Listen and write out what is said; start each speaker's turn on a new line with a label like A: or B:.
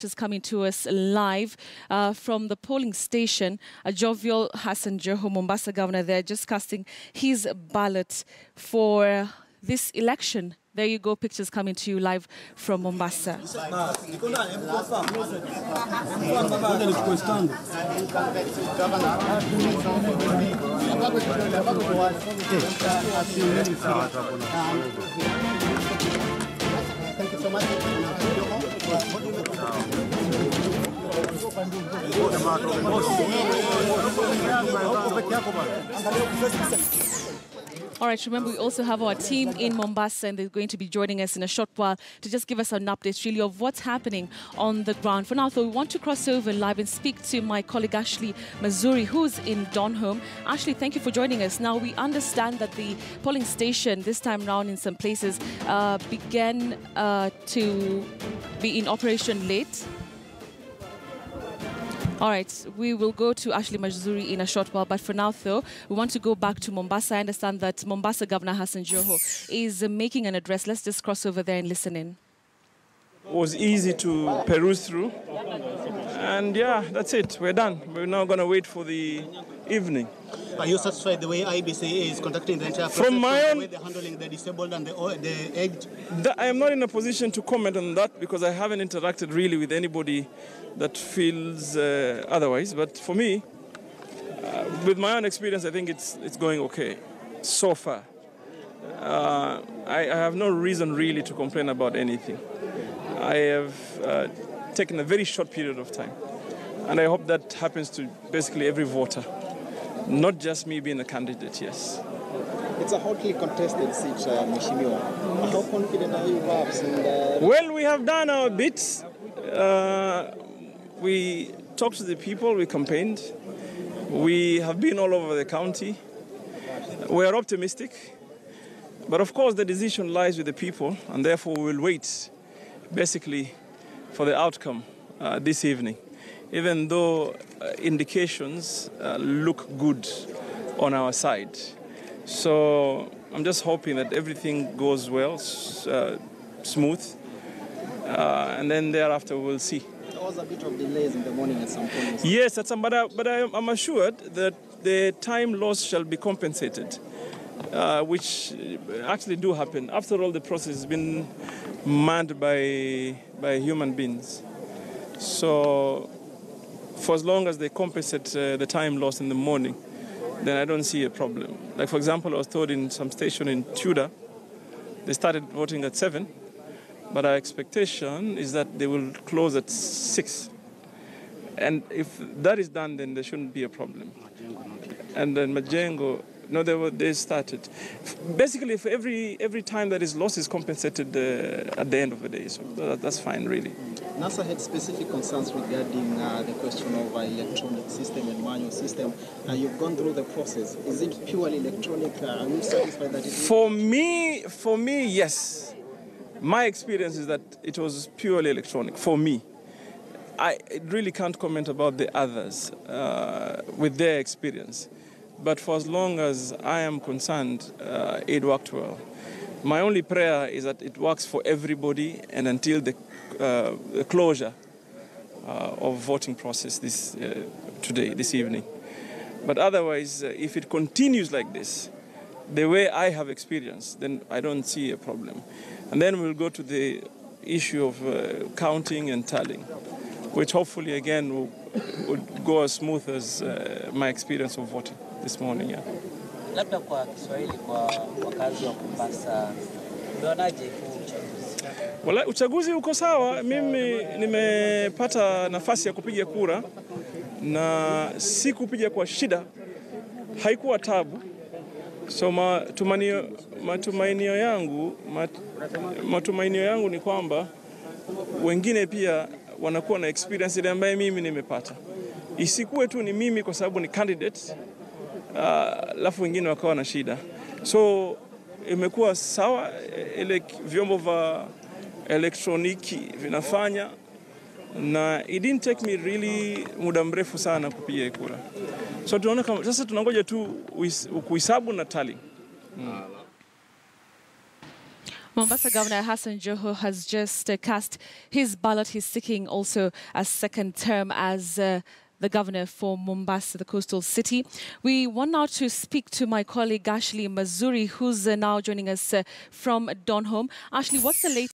A: Is coming to us live from the polling station. A jovial Hassan Joho, Mombasa Governor, there just casting his ballot for this election. There you go, pictures coming to you live from Mombasa.
B: Thank you so much.
A: All right, remember we also have our team in Mombasa and they're going to be joining us in a short while to just give us an update really of what's happening on the ground. For now, though, we want to cross over live and speak to my colleague Ashley Mazuri, who's in Donholm. Ashley, thank you for joining us. Now, we understand that the polling station this time around in some places began to be in operation late. All right, we will go to Ashley Mazuri in a short while, but for now, though, we want to go back to Mombasa. I understand that Mombasa Governor Hassan Joho is making an address. Let's just cross over there and listen in.
C: It was easy to peruse through, and yeah, that's it. We're done. We're now going to wait for the evening.
B: Are you satisfied the way IBC is conducting the entire process?
C: From my own,
B: the way they're handling the disabled and the aged?
C: I am not in a position to comment on that because I haven't interacted really with anybody that feels otherwise. But for me, with my own experience, I think it's going okay so far. I have no reason really to complain about anything. I have taken a very short period of time, and I hope that happens to basically every voter. Not just me being a candidate, yes.
B: It's a hotly contested seat, Mheshimiwa. How confident are you perhaps?
C: Well, we have done our bits. We talked to the people, we campaigned. We have been all over the county. We are optimistic. But of course, the decision lies with the people, and therefore we will wait, basically, for the outcome this evening. Even though indications look good on our side. So I'm just hoping that everything goes well, smooth, and then thereafter we'll see.
B: There was a bit of delays in the morning at some point.
C: Yes, but I'm assured that the time loss shall be compensated, which actually do happen. After all, the process has been manned by human beings. So for as long as they compensate the time lost in the morning, then I don't see a problem. Like, for example, I was told in some station in Tudor, they started voting at 7, but our expectation is that they will close at 6. And if that is done, then there shouldn't be a problem. And then Majengo, no, they started. Basically, for every time that is lost is compensated at the end of the day, so that's fine, really.
B: NASA had specific concerns regarding the question of electronic system and manual system. You've gone through the process. Is it purely electronic? Are you satisfied that it is?
C: For me, yes. My experience is that it was purely electronic. For me, I really can't comment about the others with their experience. But for as long as I am concerned, it worked well. My only prayer is that it works for everybody and until the closure of voting process this evening. But otherwise, if it continues like this, the way I have experienced, then I don't see a problem. And then we'll go to the issue of counting and tallying, which hopefully again will go as smooth as my experience of voting this morning. Yeah.
D: Labda kwa Kiswahili kwa wakazi wa Mombasa, unaonaje huu uchaguzi?
C: Wala uchaguzi uko sawa. Mimi nimepata nafasi ya kupiga kura na si kupiga kwa shida, haikuwa tabu. So matumainio yangu ni kwamba wengine pia wanakuwa na experience ile ambayo mimi nimepata. Isikuwe tu ni mimi kwa sababu ni candidate, alafu wengine wakawa na shida. So imekuwa sawa, ile vyombo vya elektroniki vinafanya, na it didn't take me really muda mrefu sana kupiga kura. So tunaona kama sasa tunangoja tu kuhesabu na tally.
A: Mombasa Governor Hassan Joho has just cast his ballot. He's seeking also a second term as the governor for Mombasa, the coastal city. We want now to speak to my colleague Ashley Mazuri, who's now joining us from Donholm. Ashley, what's the latest